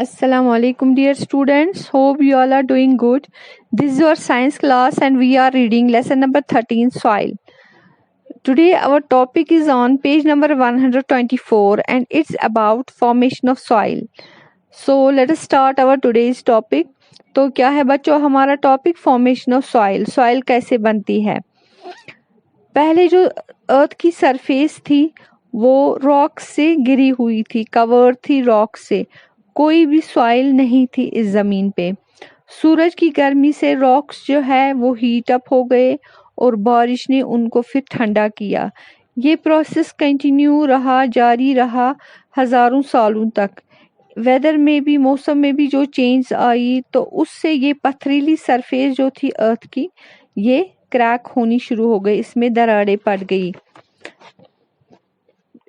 Assalamu alaikum dear students. Hope you all are doing good. This is your science class and we are reading lesson number 13 soil. Today our topic is on page number 124 and it's about formation of soil. So let us start our today's topic. तो क्या है बच्चों हमारा topic formation of soil. Soil कैसे बनती है. पहले जो अर्थ की सरफेस थी वो रॉक से गिरी हुई थी, कवर थी रॉक से. कोई भी सॉइल नहीं थी इस ज़मीन पे. सूरज की गर्मी से रॉक्स जो है वो हीट अप हो गए और बारिश ने उनको फिर ठंडा किया. ये प्रोसेस कंटिन्यू रहा, जारी रहा हज़ारों सालों तक. वेदर में भी, मौसम में भी जो चेंज आई तो उससे ये पथरीली सरफेस जो थी अर्थ की ये क्रैक होनी शुरू हो गई, इसमें दरारें पड़ गई.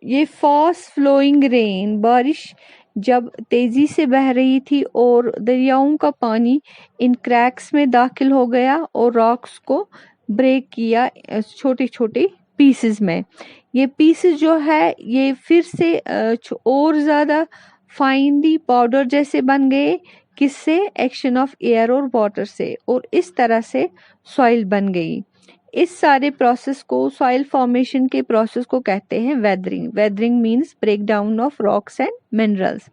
ये फास्ट फ्लोइंग रेन, बारिश जब तेजी से बह रही थी और दरियाओं का पानी इन क्रैक्स में दाखिल हो गया और रॉक्स को ब्रेक किया छोटे छोटे पीसेस में. ये पीसेस जो है ये फिर से और ज़्यादा फाइनली पाउडर जैसे बन गए. किससे? एक्शन ऑफ एयर और वाटर से. और इस तरह से सॉइल बन गई. इस सारे प्रोसेस को, सॉइल फॉर्मेशन के प्रोसेस को कहते हैं weathering. Weathering means break down of rocks and minerals.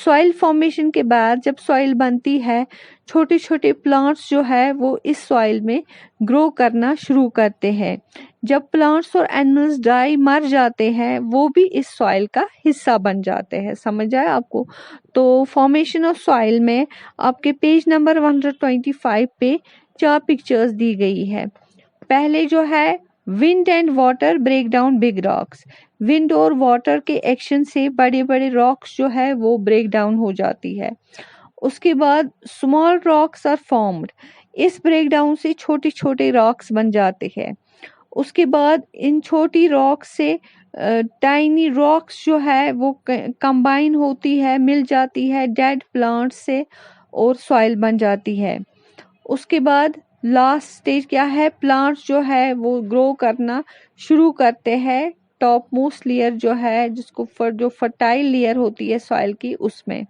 Soil formation के बाद जब सॉइल बनती है छोटे छोटे प्लांट्स जो है वो इस सॉइल में ग्रो करना शुरू करते हैं. जब प्लांट्स और एनिमल्स डाई मर जाते हैं वो भी इस सॉइल का हिस्सा बन जाते हैं. समझ आया आपको. तो फॉर्मेशन ऑफ सॉइल में आपके पेज नंबर 125 पे 4 पिक्चर्स दी गई है. पहले जो है wind and water break down big rocks. Wind और वाटर के एक्शन से बड़े बड़े रॉक्स जो है वो ब्रेक डाउन हो जाती है. उसके बाद स्मॉल रॉक्स आर फॉर्म्ड. इस ब्रेक डाउन से छोटे छोटे रॉक्स बन जाते हैं. उसके बाद इन छोटी रॉक्स से टाइनी रॉक्स जो है वो कंबाइन होती है, मिल जाती है डेड प्लांट से और सॉइल बन जाती है. उसके बाद लास्ट स्टेज क्या है, प्लांट्स जो है वो ग्रो करना शुरू करते हैं टॉप मोस्ट लेयर जो है जिसको जो फर्टाइल लेयर होती है सॉइल की उसमें.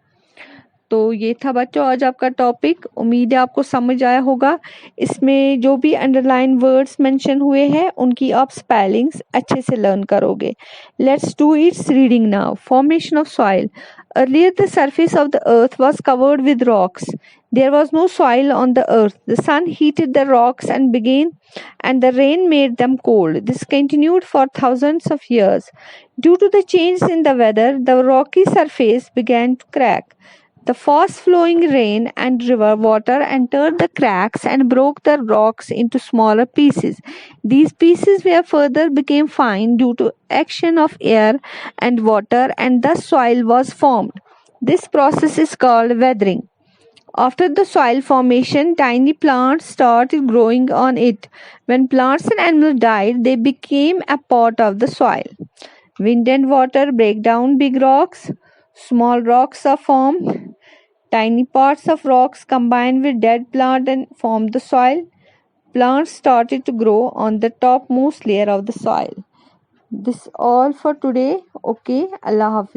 तो ये था बच्चों आज आपका टॉपिक. उम्मीद है आपको समझ आया होगा. इसमें जो भी अंडरलाइन वर्ड्स मेंशन हुए हैं उनकी आप स्पेलिंग्स अच्छे से लर्न करोगे. Let's do it's reading now. Formation of soil. Earlier the surface of the earth was covered with rocks. There was no soil on the earth. The sun heated the rocks and the rain made them cold. This continued for thousands of years. Due to the change in the weather, the rocky surface began to crack. The fast flowing rain and river water entered the cracks and broke the rocks into smaller pieces. These pieces were further became fine due to action of air and water and thus soil was formed. This process is called weathering. After the soil formation, tiny plants started growing on it. When plants and animals died, they became a part of the soil. Wind and water break down big rocks. Small rocks are formed. Tiny parts of rocks combine with dead plant and form the soil. Plants started to grow on the topmost layer of the soil. This all for today. Okay, Allah Hafiz.